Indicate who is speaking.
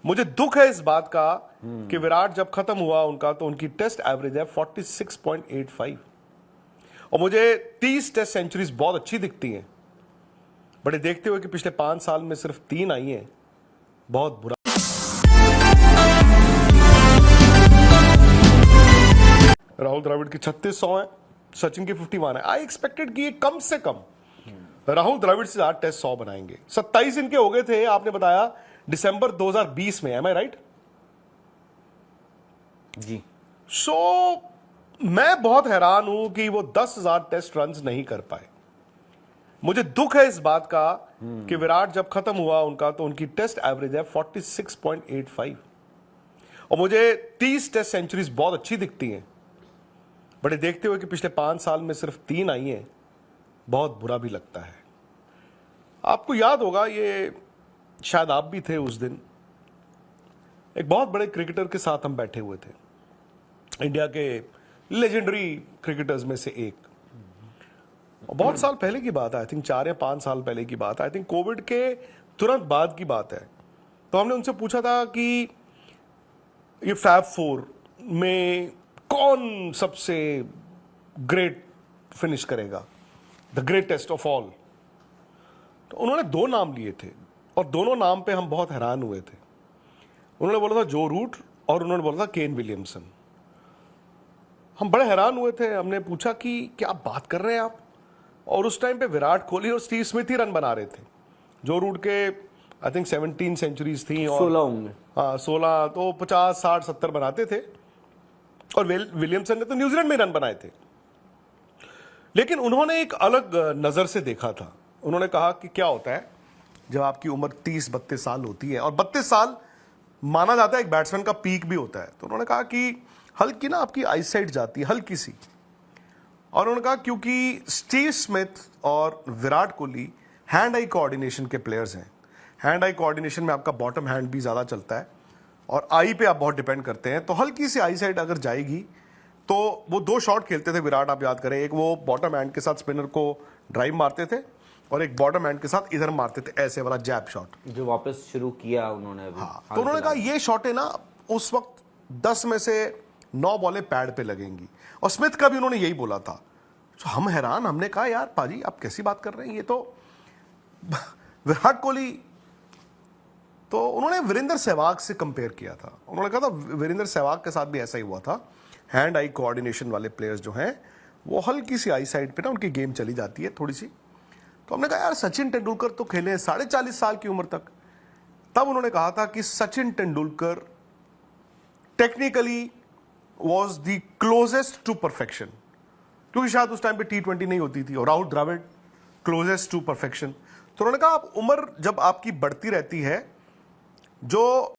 Speaker 1: मुझे दुख है इस बात का कि विराट जब खत्म हुआ उनका तो उनकी टेस्ट एवरेज है 46.85 और मुझे 30 टेस्ट सेंचुरीज बहुत अच्छी दिखती हैं, बट देखते हुए कि पिछले 5 साल में सिर्फ 3 आई हैं, बहुत बुरा। राहुल द्रविड़ की 3600 है, सचिन की 51 है। आई एक्सपेक्टेड कि ये कम से कम राहुल द्रविड़ से 8 टेस्ट 100 बनाएंगे। 27 इनके हो गए थे, आपने बताया दिसंबर 2020 में, एम आई राइट
Speaker 2: जी।
Speaker 1: मैं बहुत हैरान हूं कि वो 10,000 टेस्ट रन नहीं कर पाए। मुझे दुख है इस बात का कि विराट जब खत्म हुआ उनका तो उनकी टेस्ट एवरेज है 46.85 और मुझे 30 टेस्ट सेंचुरीज बहुत अच्छी दिखती हैं, बट देखते हुए कि पिछले 5 साल में सिर्फ 3 आई हैं, बहुत बुरा भी लगता है। आपको याद होगा, ये शायद आप भी थे उस दिन, एक बहुत बड़े क्रिकेटर के साथ हम बैठे हुए थे, इंडिया के लेजेंडरी क्रिकेटर्स में से एक। और बहुत साल पहले की बात है, आई थिंक 4 या 5 साल पहले की बात है, आई थिंक कोविड के तुरंत बाद की बात है। तो हमने उनसे पूछा था कि ये फैब 4 में कौन सबसे ग्रेट फिनिश करेगा, द ग्रेटेस्ट ऑफ ऑल। तो उन्होंने 2 नाम लिए थे और दोनों नाम पे हम बहुत हैरान हुए थे। उन्होंने बोला था जो रूट और उन्होंने बोला था केन विलियमसन। हम बड़े हैरान हुए थे, हमने पूछा कि क्या आप बात कर रहे हैं आप? और उस टाइम पे विराट कोहली और स्टीव स्मिथ ही रन बना रहे थे। जो रूट के आई थिंक 17 सेंचुरीज थी और
Speaker 2: 16 होंगे।
Speaker 1: हाँ 16, तो 50, 60, 70 बनाते थे और विलियमसन ने तो न्यूजीलैंड में रन बनाए थे। लेकिन उन्होंने एक अलग नजर से देखा था। उन्होंने कहा कि क्या होता है जब आपकी उम्र 30-32 साल होती है, और 32 साल माना जाता है एक बैट्समैन का पीक भी होता है। तो उन्होंने कहा कि हल्की ना आपकी आईसाइट जाती है, हल्की सी। और उन्होंने कहा क्योंकि स्टीव स्मिथ और Virat Kohli hand eye coordination के प्लेयर्स हैं। हैंड आई कोऑर्डिनेशन में आपका बॉटम हैंड भी ज़्यादा चलता है और आई पे आप बहुत डिपेंड करते हैं। तो हल्की सी आई साइड अगर जाएगी तो वो 2 शॉट खेलते थे विराट, आप याद करें, एक वो बॉटम हैंड के साथ स्पिनर को ड्राइव मारते थे और एक बॉटम हैंड के साथ इधर मारते थे, ऐसे वाला जैब शॉट,
Speaker 2: जो वापस शुरू किया उन्होंने अभी।
Speaker 1: हाँ। तो उन्होंने कहा ये शॉट है ना, उस वक्त 10 में से 9 बॉलें पैड पे लगेंगी। और स्मिथ का भी उन्होंने यही बोला था। तो हम हैरान, हमने कहा यार पाजी आप कैसी बात कर रहे हैं, ये तो विराट कोहली। तो उन्होंने वीरेंद्र सहवाग से कंपेयर किया था। उन्होंने कहा था वीरेंद्र सहवाग के साथ भी ऐसा ही हुआ था। हैंड आई कोऑर्डिनेशन वाले प्लेयर्स जो हैं वो हल्की सी आई साइड पे ना उनकी गेम चली जाती है थोड़ी सी। तो हमने कहा यार सचिन तेंदुलकर तो खेले 40.5 साल की उम्र तक। तब उन्होंने कहा था कि Sachin Tendulkar technically was the closest to perfection, क्योंकि शायद उस टाइम पे T20 नहीं होती थी, और Rahul Dravid closest to perfection. तो उन्होंने कहा आप उम्र जब आपकी बढ़ती रहती है, जो